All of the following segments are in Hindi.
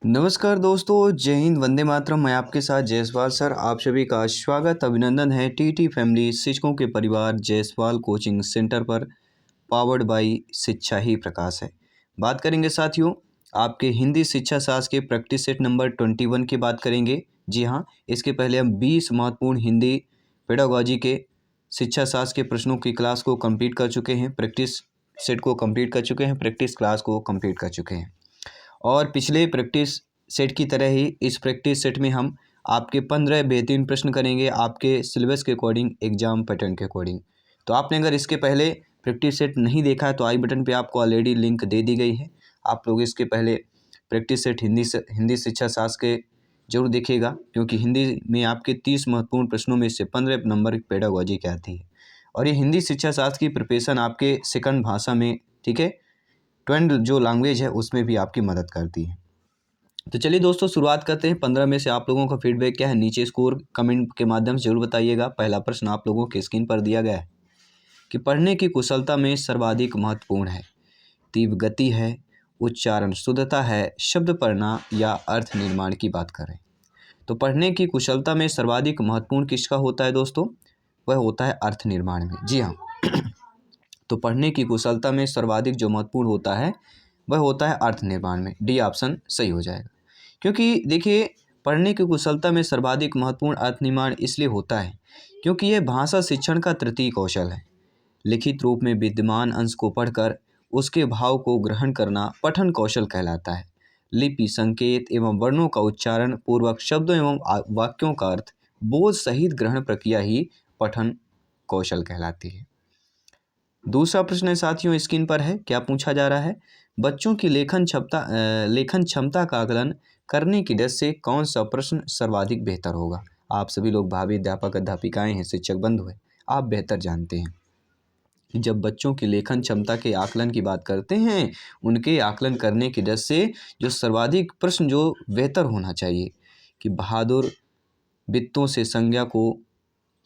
नमस्कार दोस्तों, जय हिंद, वंदे मातरम। मैं आपके साथ जायसवाल सर। आप सभी का स्वागत अभिनंदन है टीटी फैमिली शिक्षकों के परिवार जायसवाल कोचिंग सेंटर पर। पावर्ड बाय शिक्षा ही प्रकाश है। बात करेंगे साथियों आपके हिंदी शिक्षा शास्त्र के प्रैक्टिस सेट नंबर 21 की बात करेंगे। जी हाँ, इसके पहले हम 20 महत्वपूर्ण हिंदी पेडागॉजी के शिक्षा शास्त्र के प्रश्नों की क्लास को कंप्लीट कर चुके हैं, प्रैक्टिस सेट को कंप्लीट कर चुके हैं, प्रैक्टिस क्लास को कंप्लीट कर चुके हैं। और पिछले प्रैक्टिस सेट की तरह ही इस प्रैक्टिस सेट में हम आपके 15 बेहतरीन प्रश्न करेंगे आपके सिलेबस के अकॉर्डिंग, एग्जाम पैटर्न के अकॉर्डिंग। तो आपने अगर इसके पहले प्रैक्टिस सेट नहीं देखा है तो आई बटन पे आपको ऑलरेडी लिंक दे दी गई है। आप लोग इसके पहले प्रैक्टिस सेट हिंदी शिक्षा शास्त्र के जरूर देखिएगा, क्योंकि हिंदी में आपके 30 महत्वपूर्ण प्रश्नों में से 15 नंबर पेडागॉजी की आती है। और ये हिंदी शिक्षा शास्त्र की प्रिपरेशन आपके सेकंड भाषा में, ठीक है, ट्वेंड जो लैंग्वेज है उसमें भी आपकी मदद करती है। तो चलिए दोस्तों, शुरुआत करते हैं। 15 में से आप लोगों का फीडबैक क्या है, नीचे स्कोर कमेंट के माध्यम से जरूर बताइएगा। पहला प्रश्न आप लोगों के स्क्रीन पर दिया गया है कि पढ़ने की कुशलता में सर्वाधिक महत्वपूर्ण है, तीव्र गति है, उच्चारण शुद्धता है, शब्द पढ़ना या अर्थ निर्माण की बात करें। तो पढ़ने की कुशलता में सर्वाधिक महत्वपूर्ण किसका होता है दोस्तों? वह होता है अर्थ निर्माण में। जी हाँ। तो पढ़ने की कुशलता में सर्वाधिक जो महत्वपूर्ण होता है वह होता है अर्थ निर्माण में। डी ऑप्शन सही हो जाएगा। क्योंकि देखिए, पढ़ने की कुशलता में सर्वाधिक महत्वपूर्ण अर्थ निर्माण इसलिए होता है क्योंकि यह भाषा शिक्षण का तृतीय कौशल है। लिखित रूप में विद्यमान अंश को पढ़कर उसके भाव को ग्रहण करना पठन कौशल कहलाता है। लिपि, संकेत एवं वर्णों का उच्चारण पूर्वक शब्दों एवं वाक्यों का अर्थ बोध सहित ग्रहण प्रक्रिया ही पठन कौशल कहलाती है। दूसरा प्रश्न साथियों स्क्रीन पर है। क्या पूछा जा रहा है? बच्चों की लेखन क्षमता का आकलन करने की दृष्टि से कौन सा प्रश्न सर्वाधिक बेहतर होगा? आप सभी लोग भावी अध्यापक अध्यापिकाएं हैं, शिक्षक बंधु हैं, आप बेहतर जानते हैं कि जब बच्चों की लेखन क्षमता के आकलन की बात करते हैं, उनके आकलन करने की दृष्टि से जो सर्वाधिक प्रश्न जो बेहतर होना चाहिए कि बहादुर बित्तों से संज्ञा को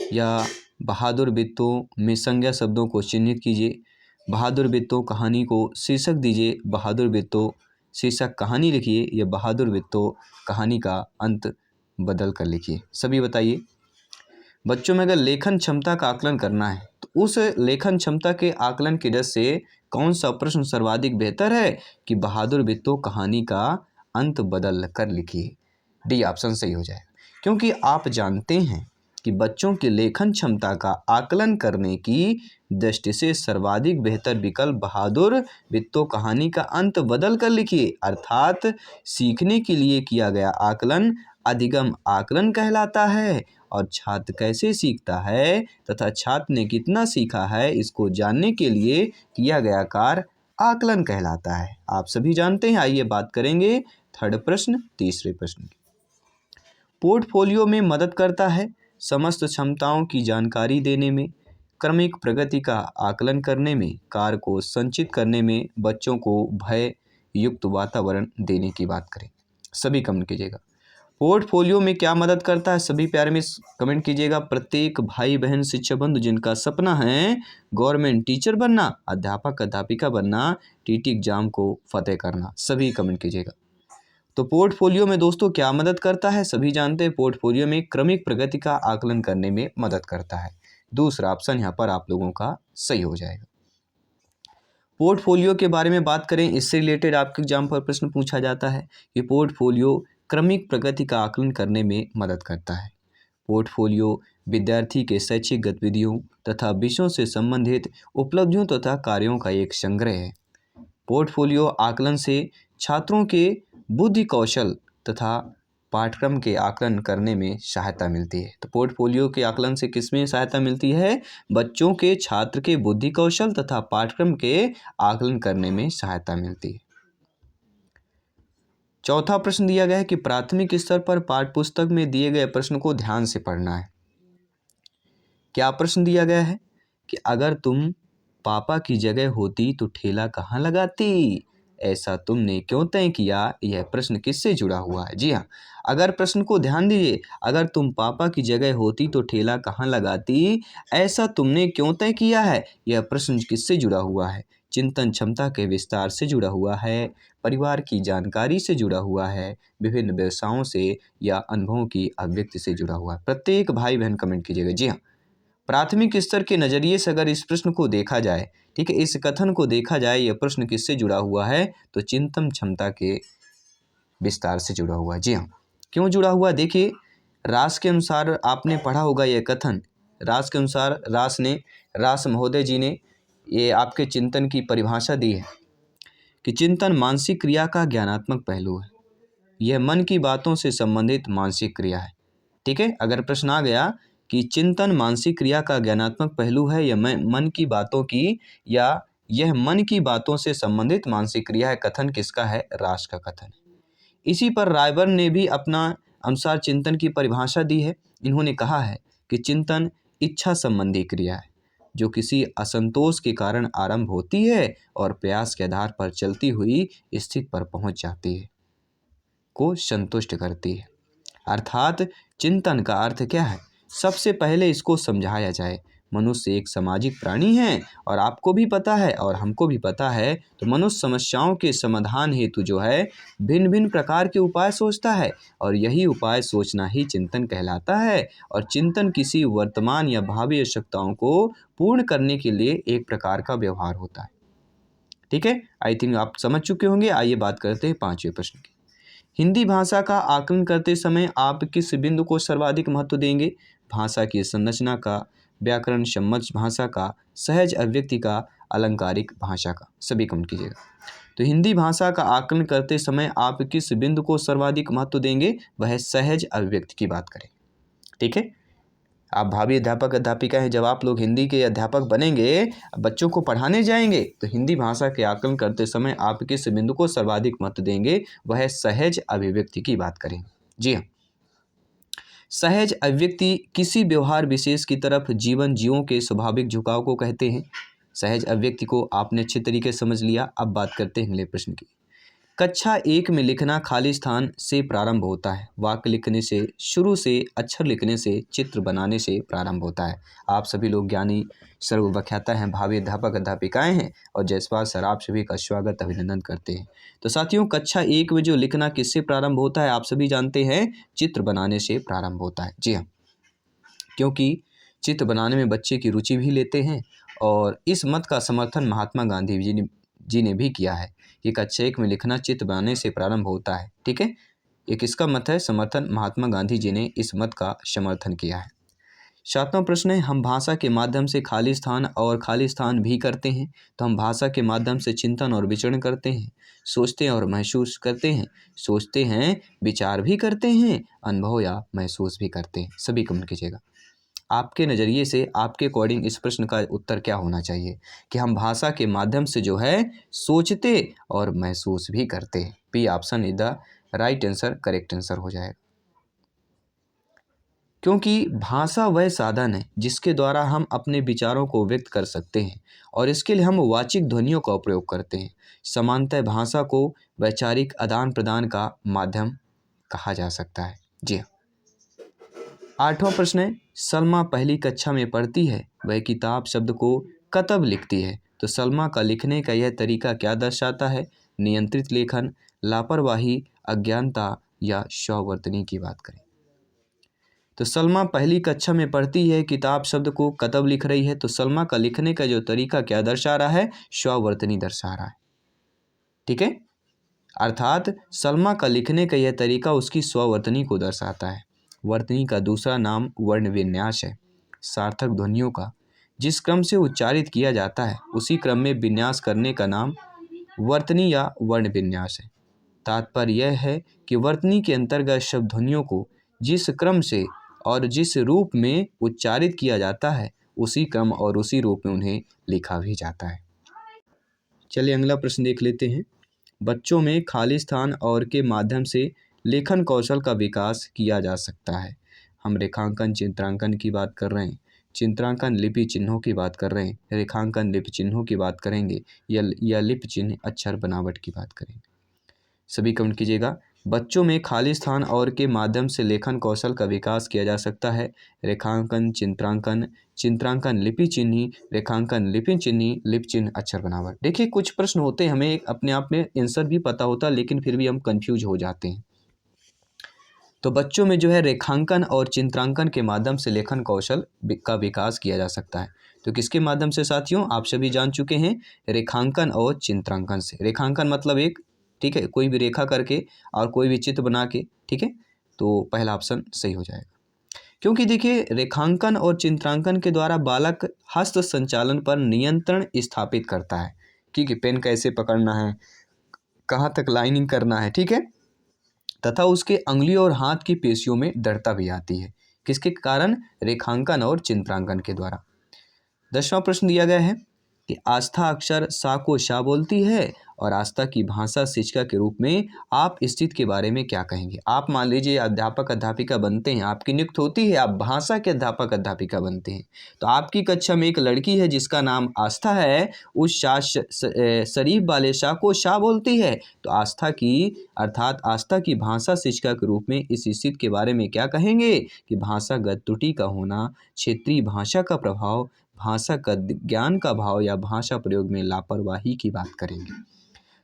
या बहादुर बित्तों में संज्ञा शब्दों को चिन्हित कीजिए, बहादुर बित्तों कहानी को शीर्षक दीजिए, बहादुर बित्तों शीर्षक कहानी लिखिए या बहादुर बित्तों कहानी का अंत बदल कर लिखिए। सभी बताइए। बच्चों में अगर लेखन क्षमता का आकलन करना है तो उस लेखन क्षमता के आकलन की दृष्टि से कौन सा प्रश्न सर्वाधिक बेहतर है कि बहादुर बित्तों कहानी का अंत बदल कर लिखिए। डी ऑप्शन सही हो जाएगा। क्योंकि आप जानते हैं कि बच्चों की लेखन क्षमता का आकलन करने की दृष्टि से सर्वाधिक बेहतर विकल्प बहादुर बित्तों कहानी का अंत बदल कर लिखिए, अर्थात सीखने के लिए किया गया आकलन अधिगम आकलन कहलाता है। और छात्र कैसे सीखता है तथा छात्र ने कितना सीखा है इसको जानने के लिए किया गया कार्य आकलन कहलाता है। आप सभी जानते हैं। आइए बात करेंगे थर्ड प्रश्न, तीसरे प्रश्न की। पोर्टफोलियो में मदद करता है समस्त क्षमताओं की जानकारी देने में, क्रमिक प्रगति का आकलन करने में, कार्य को संचित करने में, बच्चों को भय युक्त वातावरण देने की बात करें। सभी कमेंट कीजिएगा। पोर्टफोलियो में क्या मदद करता है? सभी प्यारे में कमेंट कीजिएगा। प्रत्येक भाई बहन शिक्षक बंधु जिनका सपना है गवर्नमेंट टीचर बनना, अध्यापक अध्यापिका बनना, टीटी एग्जाम को फतेह करना, सभी कमेंट कीजिएगा। तो पोर्टफोलियो में दोस्तों क्या मदद करता है? सभी जानते हैं पोर्टफोलियो में क्रमिक प्रगति का आकलन करने में मदद करता है। दूसरा ऑप्शन यहाँ पर आप लोगों का सही हो जाएगा। पोर्टफोलियो के बारे में बात करें, इससे रिलेटेड आपके एग्जाम पर प्रश्न पूछा जाता है कि पोर्टफोलियो क्रमिक प्रगति का आकलन करने में मदद करता है। पोर्टफोलियो विद्यार्थी के शैक्षिक गतिविधियों तथा विषयों से संबंधित उपलब्धियों तथा कार्यों का एक संग्रह है। पोर्टफोलियो आकलन से छात्रों के बुद्धि कौशल तथा पाठ्यक्रम के आकलन करने में सहायता मिलती है। तो पोर्टफोलियो के आकलन से किसमें सहायता मिलती है? बच्चों के छात्र के बुद्धि कौशल तथा पाठ्यक्रम के आकलन करने में सहायता मिलती है। चौथा प्रश्न दिया गया है कि प्राथमिक स्तर पर पाठ्यपुस्तक में दिए गए प्रश्न को ध्यान से पढ़ना है। क्या प्रश्न दिया गया है कि अगर तुम पापा की जगह होती तो ठेला कहाँ लगाती, ऐसा तुमने क्यों तय किया? यह प्रश्न किससे जुड़ा हुआ है? जी हाँ, अगर प्रश्न को ध्यान दीजिए, अगर तुम पापा की जगह होती तो ठेला कहाँ लगाती, ऐसा तुमने क्यों तय किया है, यह प्रश्न किससे जुड़ा हुआ है? चिंतन क्षमता के विस्तार से जुड़ा हुआ है, परिवार की जानकारी से जुड़ा हुआ है, विभिन्न व्यवसायों से या अनुभवों की अभिव्यक्ति से जुड़ा हुआ है। प्रत्येक भाई बहन कमेंट कीजिएगा। जी हाँ, प्राथमिक स्तर के नज़रिए से अगर इस प्रश्न को देखा जाए, ठीक है, इस कथन को देखा जाए, यह प्रश्न किससे जुड़ा हुआ है, तो चिंतन क्षमता के विस्तार से जुड़ा हुआ है। जी हाँ, क्यों जुड़ा हुआ? देखिए, रास के अनुसार आपने पढ़ा होगा यह कथन। रास के अनुसार रास महोदय जी ने ये आपके चिंतन की परिभाषा दी है कि चिंतन मानसिक क्रिया का ज्ञानात्मक पहलू है। यह मन की बातों से संबंधित मानसिक क्रिया है। ठीक है, अगर प्रश्न आ गया कि चिंतन मानसिक क्रिया का ज्ञानात्मक पहलू है या मन की बातों की, या यह मन की बातों से संबंधित मानसिक क्रिया है, कथन किसका है? रास का कथन है। इसी पर रायबर्न ने भी अपना अनुसार चिंतन की परिभाषा दी है। इन्होंने कहा है कि चिंतन इच्छा संबंधी क्रिया है जो किसी असंतोष के कारण आरंभ होती है और प्रयास के आधार पर चलती हुई स्थिति पर पहुंच जाती है, को संतुष्ट करती है। अर्थात चिंतन का अर्थ क्या है? सबसे पहले इसको समझाया जाए। मनुष्य एक सामाजिक प्राणी है और आपको भी पता है और हमको भी पता है, तो मनुष्य समस्याओं के समाधान हेतु जो है भिन्न भिन्न प्रकार के उपाय सोचता है और यही उपाय सोचना ही चिंतन कहलाता है। और चिंतन किसी वर्तमान या भावी आवश्यकताओं को पूर्ण करने के लिए एक प्रकार का व्यवहार होता है। ठीक है, आई थिंक आप समझ चुके होंगे। आइए बात करते हैं 5वें प्रश्न की। हिंदी भाषा का आकलन करते समय आप किस बिंदु को सर्वाधिक महत्व देंगे? भाषा की संरचना का, व्याकरण सम्मत भाषा का, सहज अभिव्यक्ति का, अलंकारिक भाषा का। सभी कमेंट कीजिएगा। तो हिंदी भाषा का आकलन करते समय आप किस बिंदु को सर्वाधिक महत्व देंगे? वह सहज अभिव्यक्ति की बात करें। ठीक है, आप भावी अध्यापक अध्यापिका हैं, जब आप लोग हिंदी के अध्यापक बनेंगे, बच्चों को पढ़ाने जाएंगे, तो हिंदी भाषा के आकलन करते समय आप किस बिंदु को सर्वाधिक महत्व देंगे? वह सहज अभिव्यक्ति की बात करें। जी हाँ, सहज अभिव्यक्ति किसी व्यवहार विशेष की तरफ जीवन जीवों के स्वाभाविक झुकाव को कहते हैं। सहज अभिव्यक्ति को आपने अच्छे तरीके से समझ लिया। अब बात करते हैं अगले प्रश्न की। कक्षा 1 में लिखना खाली स्थान से प्रारंभ होता है। वाक्य लिखने से, शुरू से, अक्षर लिखने से, चित्र बनाने से प्रारंभ होता है। आप सभी लोग ज्ञानी सर्वव्याख्याता हैं, भावी अध्यापक अध्यापिकाएं हैं और जायसवाल सर आप सभी का स्वागत अभिनंदन करते हैं। तो साथियों, कक्षा 1 में जो लिखना किससे प्रारंभ होता है? आप सभी जानते हैं, चित्र बनाने से प्रारंभ होता है। जी हाँ, क्योंकि चित्र बनाने में बच्चे की रुचि भी लेते हैं और इस मत का समर्थन महात्मा गांधी जी ने भी किया है कि कक्षा 1 में लिखना चित्र बनाने से प्रारंभ होता है। ठीक है, ये किसका मत है? समर्थन महात्मा गांधी जी ने इस मत का समर्थन किया है। 7वां प्रश्न है, हम भाषा के माध्यम से खाली स्थान भी करते हैं। तो हम भाषा के माध्यम से चिंतन और विचरण करते हैं, सोचते हैं और महसूस करते हैं, सोचते हैं, विचार भी करते हैं, अनुभव या महसूस भी करते हैं। सभी कमेंट कीजिएगा। आपके नज़रिए से, आपके अकॉर्डिंग इस प्रश्न का उत्तर क्या होना चाहिए कि हम भाषा के माध्यम से जो है सोचते और महसूस भी करते हैं। B option is the right answer, correct answer हो जाएगा। क्योंकि भाषा वह साधन है जिसके द्वारा हम अपने विचारों को व्यक्त कर सकते हैं और इसके लिए हम वाचिक ध्वनियों का उपयोग करते हैं। समानतः भाषा को वैचारिक आदान प्रदान का माध्यम कहा जा सकता है। जी हाँ। 8वां प्रश्न है, सलमा पहली कक्षा में पढ़ती है, वह किताब शब्द को कतब लिखती है। तो सलमा का लिखने का यह तरीका क्या दर्शाता है? नियंत्रित लेखन, लापरवाही, अज्ञानता या स्ववर्तनी की बात करें। तो सलमा पहली कक्षा में पढ़ती है, किताब शब्द को कतब लिख रही है। तो सलमा का लिखने का जो तरीका क्या दर्शा रहा है? स्ववर्तनी दर्शा रहा है। ठीक है, अर्थात सलमा का लिखने का यह तरीका उसकी स्ववर्तनी को दर्शाता है। वर्तनी का दूसरा नाम वर्ण विन्यास है। सार्थक ध्वनियों का जिस क्रम से उच्चारित किया जाता है उसी क्रम में विन्यास करने का नाम वर्तनी या वर्ण विन्यास है। तात्पर्य यह है कि वर्तनी के अंतर्गत शब्द ध्वनियों को जिस क्रम से और जिस रूप में उच्चारित किया जाता है उसी क्रम और उसी रूप में उन्हें लिखा भी जाता है। चलिए अगला प्रश्न देख लेते हैं। बच्चों में खाली स्थान और के माध्यम से लेखन कौशल का विकास किया जा सकता है। हम रेखांकन चित्रांकन की बात कर रहे हैं, चित्रांकन लिपि चिन्हों की बात कर रहे हैं, रेखांकन लिपि चिन्हों की बात करेंगे या लिपि चिन्ह अक्षर बनावट की बात करेंगे। सभी कमेंट कीजिएगा। बच्चों में खाली स्थान और के माध्यम से लेखन कौशल का विकास किया जा सकता है। रेखांकन, चित्रांकन, चित्रांकन लिपि चिन्ही, रेखांकन लिपि चिन्ही, लिपि चिन्ह अक्षर बनावट। देखिए कुछ प्रश्न होते हैं हमें अपने आप में आंसर भी पता होता है लेकिन फिर भी हम कंफ्यूज हो जाते हैं। तो बच्चों में जो है रेखांकन और चित्रांकन के माध्यम से लेखन कौशल का विकास किया जा सकता है। तो किसके माध्यम से साथियों, आप सभी जान चुके हैं, रेखांकन और चित्रांकन से। रेखांकन मतलब एक, ठीक है, कोई भी रेखा करके और कोई भी चित्र बना के, ठीक है, तो पहला ऑप्शन सही हो जाएगा। क्योंकि देखिए रेखांकन और चित्रांकन के द्वारा बालक हस्त संचालन पर नियंत्रण स्थापित करता है, ठीक है, पेन कैसे पकड़ना है, कहाँ तक लाइनिंग करना है, ठीक है, तथा उसके अंगुलियों और हाथ की पेशियों में दृढ़ता भी आती है। किसके कारण? रेखांकन और चित्रांकन के द्वारा। 10वां प्रश्न दिया गया है कि आस्था अक्षर सा को शा बोलती है और आस्था की भाषा शिक्षिका के रूप में आप स्थित के बारे में क्या कहेंगे। आप मान लीजिए अध्यापक अध्यापिका बनते हैं, आपकी नियुक्त होती है, आप भाषा के अध्यापक अध्यापिका बनते हैं। तो आपकी कक्षा में एक लड़की है जिसका नाम आस्था है, उस शरीफ वाले शाह को शाह बोलती है। तो आस्था की अर्थात आस्था की भाषा शिक्षिका के रूप में इस स्थित के बारे में क्या कहेंगे कि भाषागत त्रुटि का होना, क्षेत्रीय भाषा का प्रभाव, भाषा का ज्ञान का भाव या भाषा प्रयोग में लापरवाही की बात करेंगे।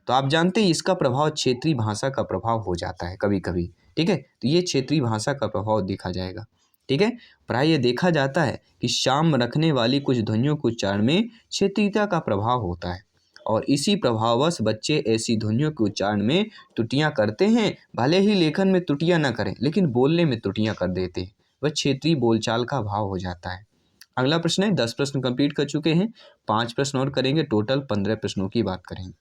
तो आप जानते हैं इसका प्रभाव क्षेत्रीय भाषा का प्रभाव हो जाता है कभी कभी, ठीक है, तो ये क्षेत्रीय भाषा का प्रभाव देखा जाएगा, ठीक है। प्राय ये देखा जाता है कि शाम रखने वाली कुछ ध्वनियों के उच्चारण में क्षेत्रीयता का प्रभाव होता है और इसी प्रभाववश बच्चे ऐसी ध्वनियों के उच्चारण में त्रुटियां करते हैं। भले ही लेखन में त्रुटियां न करें लेकिन बोलने में त्रुटियां कर देते हैं, वह क्षेत्रीय बोलचाल का भाव हो जाता है। अगला प्रश्न है, 10 प्रश्न कंप्लीट कर चुके हैं, 5 प्रश्न और करेंगे, टोटल 15 प्रश्नों की बात करेंगे।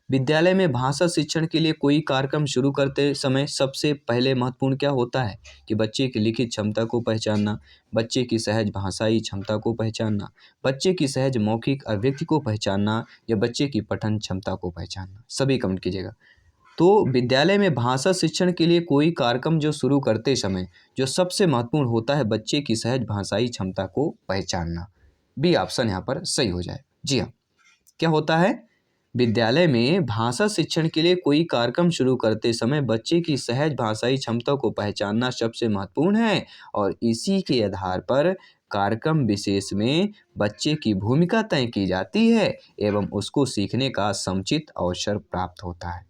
विद्यालय में भाषा शिक्षण के लिए कोई कार्यक्रम शुरू करते समय सबसे पहले महत्वपूर्ण क्या होता है कि बच्चे की लिखित क्षमता को पहचानना, बच्चे की सहज भाषाई क्षमता को पहचानना, बच्चे की सहज मौखिक अभिव्यक्ति को पहचानना या बच्चे की पठन क्षमता को पहचानना। सभी कमेंट कीजिएगा। तो विद्यालय में भाषा शिक्षण के लिए कोई कार्यक्रम जो शुरू करते समय जो सबसे महत्वपूर्ण होता है बच्चे की सहज भाषाई क्षमता को पहचानना। बी ऑप्शन यहाँ पर सही हो जाए। जी हाँ, क्या होता है, विद्यालय में भाषा शिक्षण के लिए कोई कार्यक्रम शुरू करते समय बच्चे की सहज भाषाई क्षमता को पहचानना सबसे महत्वपूर्ण है और इसी के आधार पर कार्यक्रम विशेष में बच्चे की भूमिका तय की जाती है एवं उसको सीखने का समुचित अवसर प्राप्त होता है।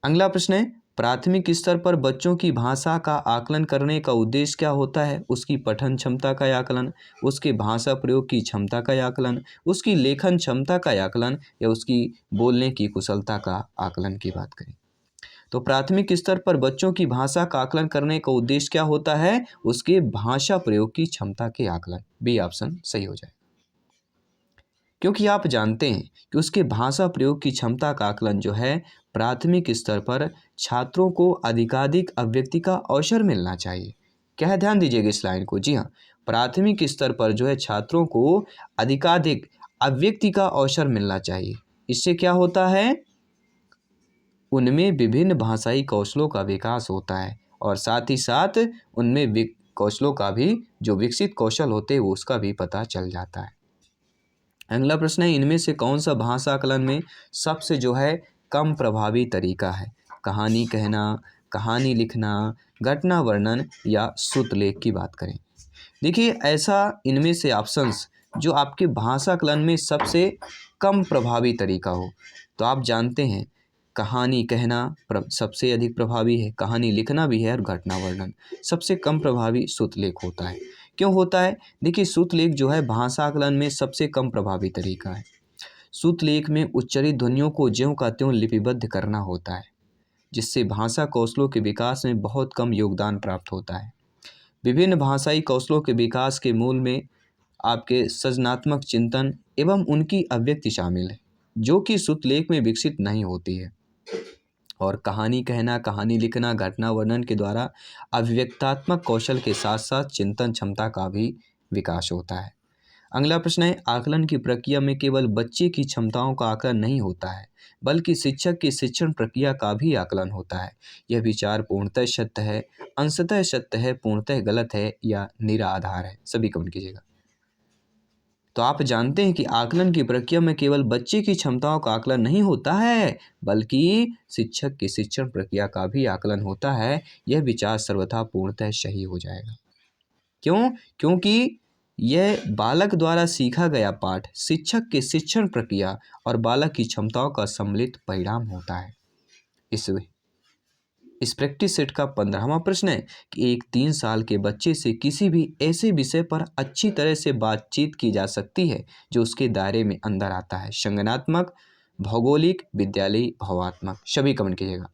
अगला प्रश्न है, प्राथमिक स्तर पर बच्चों की भाषा का आकलन करने का उद्देश्य क्या होता है? उसकी पठन क्षमता का आकलन, उसके भाषा प्रयोग की क्षमता का आकलन, उसकी लेखन क्षमता का आकलन या उसकी बोलने की कुशलता का आकलन की बात करें। तो प्राथमिक स्तर पर बच्चों की भाषा का आकलन करने का उद्देश्य क्या होता है? उसके भाषा प्रयोग की क्षमता के आकलन। बी ऑप्शन सही हो जाए। क्योंकि आप जानते हैं कि उसके भाषा प्रयोग की क्षमता का आकलन जो है प्राथमिक स्तर पर छात्रों को अधिकाधिक अभिव्यक्ति का अवसर मिलना चाहिए। क्या है, ध्यान दीजिएगा इस लाइन को। जी हाँ, प्राथमिक स्तर पर जो है छात्रों को अधिकाधिक अभिव्यक्ति का अवसर मिलना चाहिए। इससे क्या होता है, उनमें विभिन्न भाषाई कौशलों का विकास होता है और साथ ही साथ उनमें कौशलों का भी जो विकसित कौशल होते हैं वो उसका भी पता चल जाता है। अगला प्रश्न है, इनमें से कौन सा भाषा आकलन में सबसे जो है कम प्रभावी तरीका है? कहानी कहना, कहानी लिखना, घटना वर्णन या श्रुतलेख की बात करें। देखिए ऐसा इनमें से ऑप्शंस जो आपके भाषा आकलन में सबसे कम प्रभावी तरीका हो, तो आप जानते हैं कहानी कहना सबसे अधिक प्रभावी है, कहानी लिखना भी है और घटना वर्णन सबसे कम प्रभावी श्रुतलेख होता है। क्यों होता है? देखिए श्रुतलेख जो है भाषा आकलन में सबसे कम प्रभावी तरीका है। श्रुतलेख में उच्चरित ध्वनियों को ज्यों का त्यों लिपिबद्ध करना होता है जिससे भाषा कौशलों के विकास में बहुत कम योगदान प्राप्त होता है। विभिन्न भाषाई कौशलों के विकास के मूल में आपके सृजनात्मक चिंतन एवं उनकी अभिव्यक्ति शामिल है जो कि श्रुतलेख में विकसित नहीं होती है। और कहानी कहना, कहानी लिखना, घटना वर्णन के द्वारा अभिव्यक्तात्मक कौशल के साथ साथ चिंतन क्षमता का भी विकास होता है। अगला प्रश्न है, आकलन की प्रक्रिया में केवल बच्चे की क्षमताओं का आकलन नहीं होता है बल्कि शिक्षक की शिक्षण प्रक्रिया का भी आकलन होता है। यह विचार पूर्णतः सत्य है, अंशतः सत्य है, पूर्णतः गलत है या निराधार है? सभी कमेंट कीजिएगा। तो आप जानते हैं कि आकलन की प्रक्रिया में केवल बच्चे की क्षमताओं का आकलन नहीं होता है, बल्कि शिक्षक की शिक्षण प्रक्रिया का भी आकलन होता है। यह विचार सर्वथा पूर्णतः सही हो जाएगा। क्यों? क्योंकि यह बालक द्वारा सीखा गया पाठ शिक्षक की शिक्षण प्रक्रिया और बालक की क्षमताओं का सम्मिलित परिणाम होता है। इस प्रैक्टिस सेट का 15वां प्रश्न है कि एक 3 साल के बच्चे से किसी भी ऐसे विषय पर अच्छी तरह से बातचीत की जा सकती है जो उसके दायरे में अंदर आता है। संज्ञानात्मक, भौगोलिक, विद्यालयी, भावात्मक। सभी कमेंट कीजिएगा।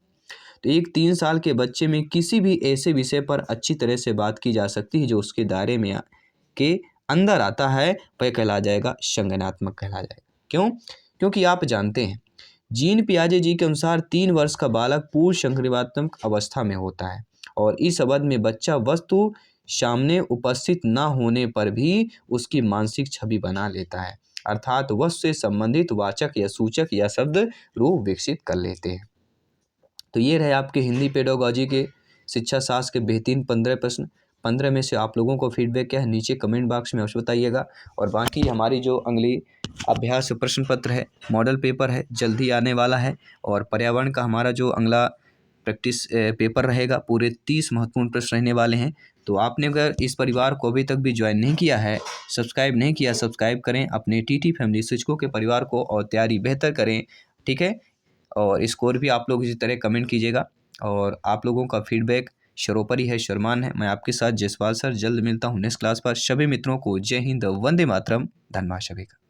तो एक 3 साल के बच्चे में किसी भी ऐसे विषय पर अच्छी तरह से बात की जा सकती है जो उसके दायरे में के अंदर आता है, वह कहला जाएगा संज्ञानात्मक कहला जाएगा। क्यों? क्योंकि आप जानते हैं जीन पियाजे जी के अनुसार 3 वर्ष का बालक पूर्ण संज्ञानात्मक अवस्था में होता है और इस अवधि में बच्चा वस्तु सामने उपस्थित न होने पर भी उसकी मानसिक छवि बना लेता है, अर्थात वस्तु से संबंधित वाचक या सूचक या शब्द रूप विकसित कर लेते हैं। तो ये रहे आपके हिंदी पेडागोजी के शिक्षा शास्त्र के बेहतरीन 15 प्रश्न। 15 में से आप लोगों को फीडबैक क्या है नीचे कमेंट बॉक्स में अवश्य बताइएगा। और बाकी हमारी जो अगली अभ्यास प्रश्न पत्र है, मॉडल पेपर है, जल्दी आने वाला है। और पर्यावरण का हमारा जो अगला प्रैक्टिस पेपर रहेगा, पूरे 30 महत्वपूर्ण प्रश्न रहने वाले हैं। तो आपने अगर इस परिवार को अभी तक भी ज्वाइन नहीं किया है, सब्सक्राइब नहीं किया, सब्सक्राइब करें अपने टीटी फैमिली शिक्षकों के परिवार को और तैयारी बेहतर करें। ठीक है, और स्कोर भी आप लोग इसी तरह कमेंट कीजिएगा। और आप लोगों का फीडबैक सर्वोपरि है, सम्मान है। मैं आपके साथ जयसवाल सर जल्द मिलता हूँ नेक्स्ट क्लास पर। सभी मित्रों को जय हिंद, वंदे मातरम। धन्यवाद सभी का।